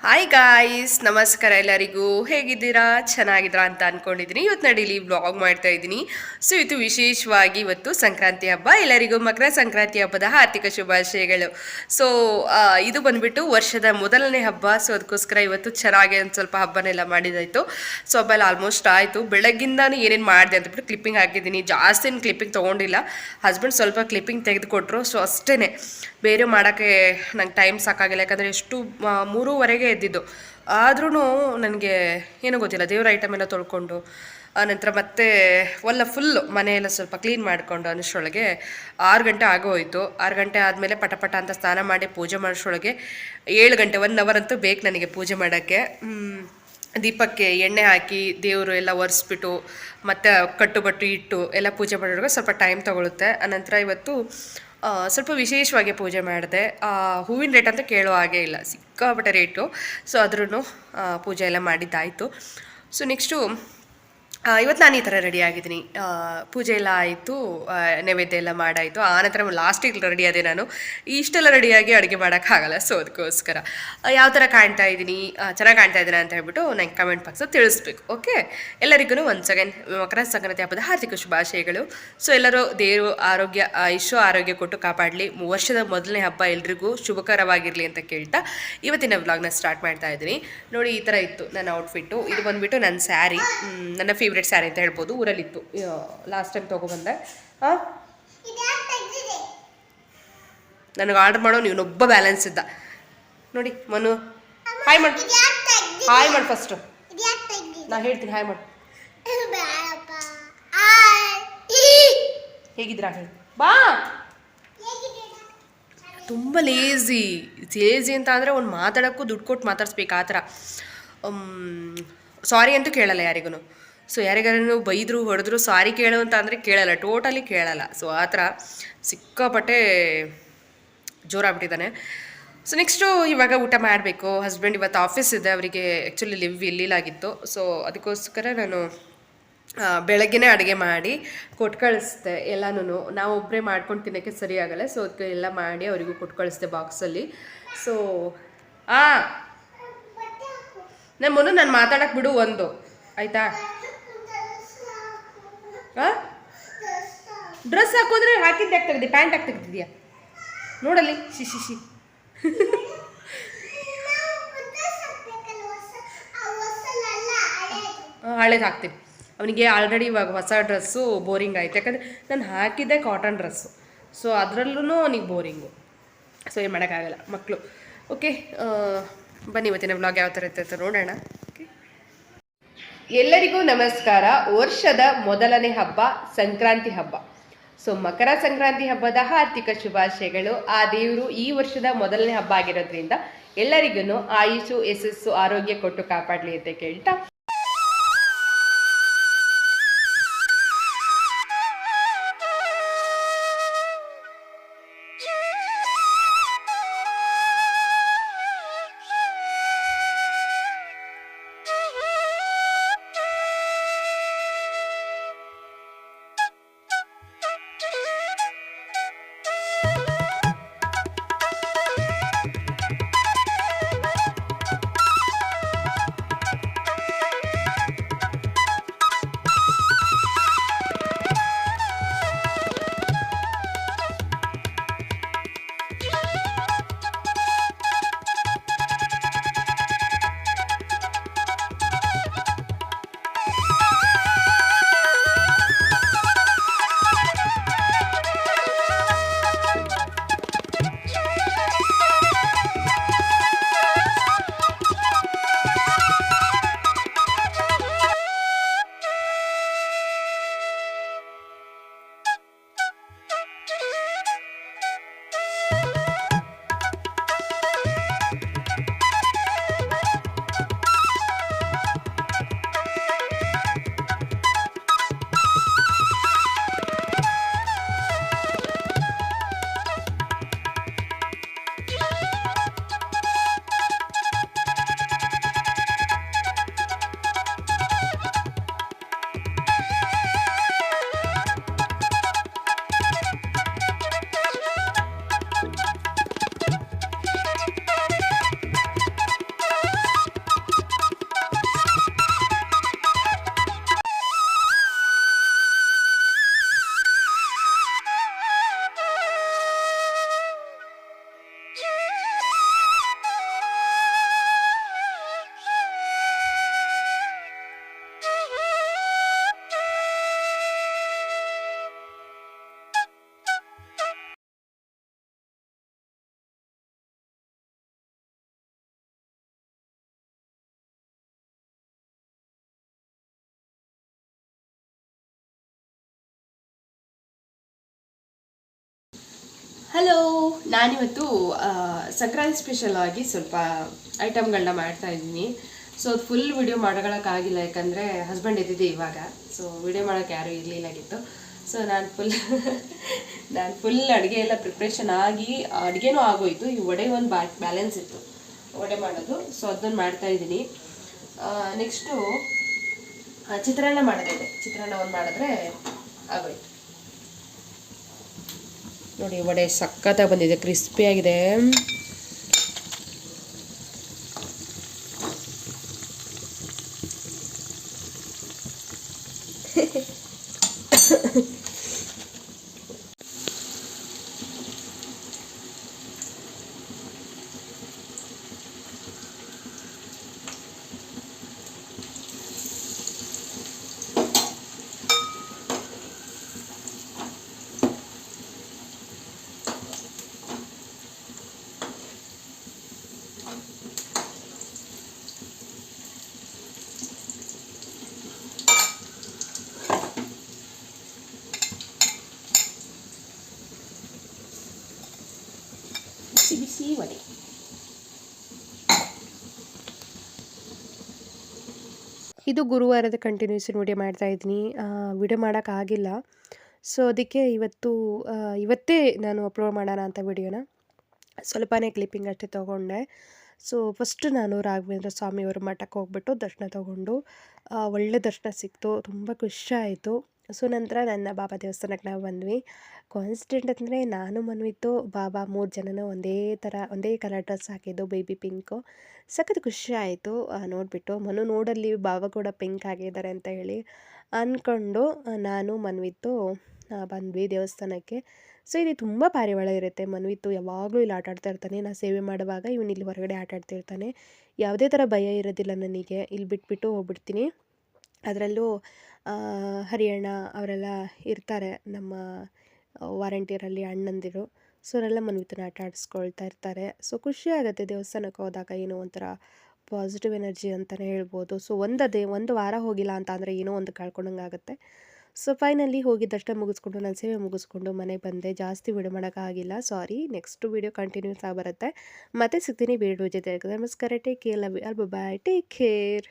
Hi guys, ನಮಸ್ಕಾರ ಎಲ್ಲರಿಗೂ. ಹೇಗಿದ್ದೀರಾ? ಚೆನ್ನಾಗಿದ್ದೀರಾ ಅಂತ ಅಂದ್ಕೊಂಡಿದ್ದೀನಿ. ಇವತ್ತು ನಡೀಲಿ ಬ್ಲಾಗ್ ಮಾಡ್ತಾ ಇದ್ದೀನಿ. ಸೊ ಇದು ವಿಶೇಷವಾಗಿ ಇವತ್ತು ಸಂಕ್ರಾಂತಿ ಹಬ್ಬ. ಎಲ್ಲರಿಗೂ ಮಕರ ಸಂಕ್ರಾಂತಿ ಹಬ್ಬದ ಆರ್ಥಿಕ ಶುಭಾಶಯಗಳು. ಸೊ ಇದು ಬಂದ್ಬಿಟ್ಟು ವರ್ಷದ ಮೊದಲನೇ ಹಬ್ಬ. ಸೊ ಅದಕ್ಕೋಸ್ಕರ ಇವತ್ತು ಚೆನ್ನಾಗಿ ಒಂದು ಸ್ವಲ್ಪ ಹಬ್ಬನೆಲ್ಲ ಮಾಡಿದಾಯಿತು. ಸೊ ಹಬ್ಬ ಎಲ್ಲ ಆಲ್ಮೋಸ್ಟ್ ಆಯಿತು. ಬೆಳಗ್ಗಿಂದಾನು ಏನೇನು ಮಾಡಿದೆ ಅಂತಬಿಟ್ಟು ಕ್ಲಿಪ್ಪಿಂಗ್ ಹಾಕಿದ್ದೀನಿ. ಜಾಸ್ತಿ ಕ್ಲಿಪ್ಪಿಂಗ್ ತೊಗೊಂಡಿಲ್ಲ. ಹಸ್ಬೆಂಡ್ ಸ್ವಲ್ಪ ಕ್ಲಿಪ್ಪಿಂಗ್ ತೆಗೆದುಕೊಟ್ರು. ಸೊ ಅಷ್ಟೇ, ಬೇರೆ ಮಾಡೋಕ್ಕೆ ನಂಗೆ ಟೈಮ್ ಸಾಕಾಗಿಲ್ಲ. ಯಾಕಂದರೆ ಎಷ್ಟು 3:30ಗೆ ಎದ್ದಿದ್ದು. ಆದ್ರೂ ನನಗೆ ಏನೂ ಗೊತ್ತಿಲ್ಲ, ದೇವ್ರ ಐಟಮ್ ಎಲ್ಲ ತೊಳ್ಕೊಂಡು ಆನಂತರ ಮತ್ತೆ ಫುಲ್ಲು ಮನೆಯೆಲ್ಲ ಸ್ವಲ್ಪ ಕ್ಲೀನ್ ಮಾಡಿಕೊಂಡು ಅನ್ನೋಷ್ಟರೊಳಗೆ 6 ಗಂಟೆ ಆಗೋಯ್ತು. 6 ಗಂಟೆ ಆದಮೇಲೆ ಪಟ ಅಂತ ಸ್ನಾನ ಮಾಡಿ ಪೂಜೆ ಮಾಡೋಷ್ಟರೊಳಗೆ 7 ಗಂಟೆ, 1 ಅವರ್ ಅಂತೂ ಬೇಕು ನನಗೆ ಪೂಜೆ ಮಾಡೋಕ್ಕೆ. ದೀಪಕ್ಕೆ ಎಣ್ಣೆ ಹಾಕಿ ದೇವರು ಎಲ್ಲ ಒರೆಸ್ಬಿಟ್ಟು ಮತ್ತು ಕಟ್ಟುಬಟ್ಟು ಇಟ್ಟು ಎಲ್ಲ ಪೂಜೆ ಮಾಡೋವಾಗ ಸ್ವಲ್ಪ ಟೈಮ್ ತೊಗೊಳುತ್ತೆ. ಅನಂತರ ಇವತ್ತು ಸ್ವಲ್ಪ ವಿಶೇಷವಾಗಿ ಪೂಜೆ ಮಾಡಿದೆ. ಹೂವಿನ ರೇಟ್ ಅಂತ ಕೇಳೋ ಹಾಗೆ ಇಲ್ಲ, ಸಿಕ್ಕಾಪಟ್ಟೆ ರೇಟು. ಸೊ ಆದ್ರೂ ಪೂಜೆ ಎಲ್ಲ ಮಾಡಿದ್ದಾಯಿತು. ಸೊ ನೆಕ್ಸ್ಟು ಇವತ್ತು ನಾನು ಈ ಥರ ರೆಡಿ ಆಗಿದ್ದೀನಿ. ಪೂಜೆ ಎಲ್ಲ ಆಯಿತು, ನೈವೇದ್ಯ ಎಲ್ಲ ಮಾಡಾಯಿತು. ಆನಂತರ ಲಾಸ್ಟಿಗೆ ರೆಡಿ ಆದೆ. ನಾನು ಇಷ್ಟೆಲ್ಲ ರೆಡಿಯಾಗಿ ಅಡುಗೆ ಮಾಡೋಕ್ಕಾಗಲ್ಲ. ಸೊ ಅದಕ್ಕೋಸ್ಕರ ಯಾವ ಥರ ಕಾಣ್ತಾ ಇದ್ದೀನಿ, ಚೆನ್ನಾಗಿ ಕಾಣ್ತಾ ಇದ್ದೀನಿ ಅಂತ ಹೇಳ್ಬಿಟ್ಟು ನಂಗೆ ಕಮೆಂಟ್ ಬಾಕ್ಸಲ್ಲಿ ತಿಳಿಸ್ಬೇಕು. ಓಕೆ, ಎಲ್ಲರಿಗೂ ಒನ್ಸ್ ಅಗೇನ್ ಮಕರ ಸಂಕ್ರಾಂತಿ ಹಬ್ಬದ ಹಾರ್ದಿಕ ಶುಭಾಶಯಗಳು. ಸೊ ಎಲ್ಲರೂ ದೇವರು ಆರೋಗ್ಯ, ಆರೋಗ್ಯ ಕೊಟ್ಟು ಕಾಪಾಡಲಿ. ವರ್ಷದ ಮೊದಲನೇ ಹಬ್ಬ ಎಲ್ರಿಗೂ ಶುಭಕರವಾಗಿರಲಿ ಅಂತ ಕೇಳ್ತಾ ಇವತ್ತಿನ ವ್ಲಾಗ್ನ ಸ್ಟಾರ್ಟ್ ಮಾಡ್ತಾ ಇದ್ದೀನಿ. ನೋಡಿ, ಈ ಥರ ಇತ್ತು ನನ್ನ ಔಟ್ಫಿಟ್ಟು. ಇದು ಬಂದುಬಿಟ್ಟು ನನ್ನ ಸ್ಯಾರಿ, ನನ್ನ ಫೇವ್ರೆಟ್ ಸ್ಯಾರಿ ಅಂತ ಹೇಳ್ಬೋದು. ಊರಲ್ಲಿತ್ತು, ಲಾಸ್ಟ್ ಟೈಮ್ ತೊಗೊಬಂದೆ. ನನಗೆ ಆರ್ಡರ್ ಮಾಡೋ ನೀವೊಬ್ಬ ಬ್ಯಾಲೆನ್ಸ್ ಇದ್ದ. ನೋಡಿ ಮನು, ಹಾಯ್ ಮಾಡು, ಹಾಯ್ ಮಾಡು ಫಸ್ಟು. ನಾ ಹೇಳ್ತೀನಿ ಹಾಯ್ ಮಾಡು. ಹೇಗಿದ್ದೀರಾ ಹೇಳಿ. ಬಾ. ತುಂಬ ಲೇಝಿ ಅಂತ ಅಂದರೆ ಒಂದು ಮಾತಾಡೋಕ್ಕೂ ದುಡ್ಡು ಕೊಟ್ಟು ಮಾತಾಡ್ಸ್ಬೇಕು, ಆ ಥರ. ಸಾರಿ ಅಂತೂ ಕೇಳಲ್ಲ ಯಾರಿಗೂ. ಸೊ ಯಾರಿಗಾರು ಬೈದರು ಹೊಡೆದ್ರು ಸಾರಿ ಕೇಳು ಅಂತ ಅಂದರೆ ಕೇಳಲ್ಲ, ಟೋಟಲಿ ಕೇಳಲ್ಲ. ಸೊ ಆ ಥರ ಸಿಕ್ಕಾಪಟ್ಟೆ ಜೋರಾಗ್ಬಿಟ್ಟಿದ್ದಾನೆ. ಸೊ ನೆಕ್ಸ್ಟು ಇವಾಗ ಊಟ ಮಾಡಬೇಕು. ಹಸ್ಬೆಂಡ್ ಇವತ್ತು ಆಫೀಸ್ ಇದೆ, ಅವರಿಗೆ ಆ್ಯಕ್ಚುಲಿ ಇಲ್ಲಿಲಾಗಿತ್ತು. ಸೊ ಅದಕ್ಕೋಸ್ಕರ ನಾನು ಬೆಳಗ್ಗೆನೇ ಅಡುಗೆ ಮಾಡಿ ಕೊಟ್ಟು ಕಳಿಸ್ದೆ ಎಲ್ಲನೂ. ನಾವು ಒಬ್ಬರೇ ಮಾಡ್ಕೊಂಡು ತಿನ್ನೋಕ್ಕೆ ಸರಿ ಆಗಲ್ಲ. ಸೊ ಅದಕ್ಕೆ ಎಲ್ಲ ಮಾಡಿ ಅವರಿಗೂ ಕೊಟ್ಟು ಕಳಿಸ್ದೆ ಬಾಕ್ಸಲ್ಲಿ. ಸೊ ನಾನು ಮಾತಾಡೋಕ್ಕೆ ಬಿಡು ಒಂದು, ಆಯಿತಾ? ಡ್ರೆಸ್ ಹಾಕೋದ್ರೆ ಹಾಕಿದ್ದೆ ಯಾಕೆ ತೆಗ್ದಿ, ಪ್ಯಾಂಟ್ ಹಾಕಿ ತೆಗ್ದಿದ್ಯಾ ನೋಡಲ್ಲಿ. ಶಿಶಿ ಹಳೇದು ಹಾಕ್ತೀನಿ. ಅವನಿಗೆ ಆಲ್ರೆಡಿ ಇವಾಗ ಹೊಸ ಡ್ರೆಸ್ಸು ಬೋರಿಂಗ್ ಆಯ್ತು. ಯಾಕಂದರೆ ನಾನು ಹಾಕಿದ್ದೆ ಕಾಟನ್ ಡ್ರೆಸ್ಸು. ಸೊ ಅದರಲ್ಲೂ ಅವನಿಗೆ ಬೋರಿಂಗು. ಸೊ ಏನು ಮಾಡೋಕ್ಕಾಗಲ್ಲ ಮಕ್ಕಳು. ಓಕೆ, ಬನ್ನಿ ಇವತ್ತಿನ ವ್ಲಾಗ್ ಯಾವ ಥರ ಇರ್ತೈತೆ ನೋಡೋಣ. ಎಲ್ಲರಿಗೂ ನಮಸ್ಕಾರ. ವರ್ಷದ ಮೊದಲನೇ ಹಬ್ಬ ಸಂಕ್ರಾಂತಿ ಹಬ್ಬ. ಸೊ ಮಕರ ಸಂಕ್ರಾಂತಿ ಹಬ್ಬದ ಆರ್ಥಿಕ ಶುಭಾಶಯಗಳು. ಆ ದೇವರು ಈ ವರ್ಷದ ಮೊದಲನೇ ಹಬ್ಬ ಆಗಿರೋದ್ರಿಂದ ಎಲ್ಲರಿಗೂ ಆಯುಷು, ಯಶಸ್ಸು, ಆರೋಗ್ಯ ಕೊಟ್ಟು ಕಾಪಾಡಲಿ ಅಂತ ಕೇಳ್ತಾ ಹಲೋ, ನಾನಿವತ್ತು ಸಂಕ್ರಾಂತಿ ಸ್ಪೆಷಲ್ ಆಗಿ ಸ್ವಲ್ಪ ಐಟಮ್ಗಳನ್ನ ಮಾಡ್ತಾ ಇದ್ದೀನಿ. ಸೊ ಅದು ಫುಲ್ ವಿಡಿಯೋ ಮಾಡೋಕ್ಕಾಗಿಲ್ಲ, ಯಾಕಂದರೆ ಹಸ್ಬೆಂಡ್ ಇದ್ದಿದ್ದೆ ಇವಾಗ. ಸೊ ವಿಡಿಯೋ ಮಾಡೋಕ್ಕೆ ಯಾರೂ ಇರಲಿಲ್ಲಾಗಿತ್ತು. ಸೊ ನಾನು ಫುಲ್ ಅಡುಗೆ ಎಲ್ಲ ಪ್ರಿಪ್ರೇಷನ್ ಆಗಿ ಅಡುಗೆನೂ ಆಗೋಯಿತು. ಈ ವಡೆ ಒಂದು ಬ್ಯಾಲೆನ್ಸ್ ಇತ್ತು ವಡೆ ಮಾಡೋದು. ಸೊ ಅದನ್ನು ಮಾಡ್ತಾ ಇದ್ದೀನಿ. ನೆಕ್ಸ್ಟು ಚಿತ್ರಾನ್ನ ಮಾಡೋದಿದೆ. ಚಿತ್ರಾನ್ನ ಒಂದು ಮಾಡಿದ್ರೆ ಆಗೋಯ್ತು. ನೋಡಿ, ವಡೆ ಸಖತ್ತಾಗಿ ಬಂದಿದೆ, ಕ್ರಿಸ್ಪಿಯಾಗಿದೆ. ಬಿಸಿ ಬಿಸಿ ವಡೆ. ಇದು ಗುರುವಾರದ ಕಂಟಿನ್ಯೂಷನ್ ವಿಡಿಯೋ ಮಾಡ್ತಾ ಇದ್ದೀನಿ. ವಿಡಿಯೋ ಮಾಡೋಕ್ಕಾಗಿಲ್ಲ. ಸೊ ಅದಕ್ಕೆ ಇವತ್ತೇ ನಾನು ಅಪ್ಲೋಡ್ ಮಾಡೋಣ ಅಂತ ವಿಡಿಯೋನ ಸ್ವಲ್ಪನೇ ಕ್ಲಿಪ್ಪಿಂಗ್ ಅಷ್ಟೇ ತೊಗೊಂಡೆ. ಸೊ ಫಸ್ಟು ನಾನು ರಾಘವೇಂದ್ರ ಸ್ವಾಮಿಯವ್ರ ಮಠಕ್ಕೆ ಹೋಗ್ಬಿಟ್ಟು ದರ್ಶನ ತೊಗೊಂಡು ಒಳ್ಳೆ ದರ್ಶನ ಸಿಕ್ತು, ತುಂಬ ಖುಷಿ ಆಯಿತು. ಸೊ ನಂತರ ನನ್ನ ಬಾಬಾ ದೇವಸ್ಥಾನಕ್ಕೆ ನಾವು ಬಂದ್ವಿ. ಕಾನ್ಸ್ಟೆಂಟ್ ಅಂದರೆ ನಾನು ಮನ್ವಿತ್ತು ಬಾಬಾ 3 ಜನನೂ ಒಂದೇ ಕಲರ್ ಡ್ರೆಸ್ ಹಾಕಿದ್ದು, ಬೇಬಿ ಪಿಂಕು. ಸಖತ್ ಖುಷಿ ಆಯಿತು ನೋಡಿಬಿಟ್ಟು. ನೋಡಲ್ಲಿ ಬಾಬಾ ಕೂಡ ಪಿಂಕ್ ಆಗಿದ್ದಾರೆ ಅಂತ ಹೇಳಿ ಅಂದ್ಕೊಂಡು ನಾನು ಮನ್ವಿತ್ತು ಬಂದ್ವಿ ದೇವಸ್ಥಾನಕ್ಕೆ. ಸೊ ಇಲ್ಲಿ ತುಂಬ ಪಾರಿವಾಳ ಇರುತ್ತೆ. ಮನ್ವಿತ್ತು ಯಾವಾಗಲೂ ಇಲ್ಲಿ ಆಟಾಡ್ತಾ ಇರ್ತಾನೆ. ನಾನು ಸೇವೆ ಮಾಡುವಾಗ ಇವನು ಇಲ್ಲಿ ಹೊರಗಡೆ ಆಟಾಡ್ತಿರ್ತಾನೆ. ಯಾವುದೇ ಥರ ಭಯ ಇರೋದಿಲ್ಲ ನನಗೆ. ಇಲ್ಲಿ ಬಿಟ್ಬಿಟ್ಟು ಹೋಗ್ಬಿಡ್ತೀನಿ. ಅದರಲ್ಲೂ ಹರಿಯಣ್ಣ ಅವರೆಲ್ಲ ಇರ್ತಾರೆ, ನಮ್ಮ ವಾರಂಟಿಯರಲ್ಲಿ ಅಣ್ಣಂದಿರು. ಸೊ ಅವರೆಲ್ಲ ಮನ್ವಿತನ ಆಟ ಆಡಿಸ್ಕೊಳ್ತಾ ಇರ್ತಾರೆ. ಸೊ ಖುಷಿ ಆಗುತ್ತೆ ದೇವಸ್ಥಾನಕ್ಕೆ ಹೋದಾಗ. ಏನೋ ಒಂಥರ ಪಾಸಿಟಿವ್ ಎನರ್ಜಿ ಅಂತಲೇ ಹೇಳ್ಬೋದು. ಸೊ ಒಂದು ವಾರ ಹೋಗಿಲ್ಲ ಅಂತ ಅಂದರೆ ಏನೋ ಒಂದು ಕಳ್ಕೊಂಡಂಗೆ ಆಗುತ್ತೆ. ಸೊ ಫೈನಲಿ ಹೋಗಿ ದರ್ಶನ ಮುಗಿಸ್ಕೊಂಡು ನನ್ನ ಸೇವೆ ಮುಗಿಸ್ಕೊಂಡು ಮನೆಗೆ ಬಂದೆ. ಜಾಸ್ತಿ ವಿಡಿಯೋ ಮಾಡೋಕ್ಕಾಗಿಲ್ಲ, ಸಾರಿ. ನೆಕ್ಸ್ಟ್ ವಿಡಿಯೋ ಕಂಟಿನ್ಯೂಸ್ ಆಗಿ ಬರುತ್ತೆ. ಮತ್ತೆ ಸಿಗ್ತೀನಿ ಬೇರೆ ಜೊತೆ. ನಮಸ್ಕಾರ, take care, love you all, bye, take care.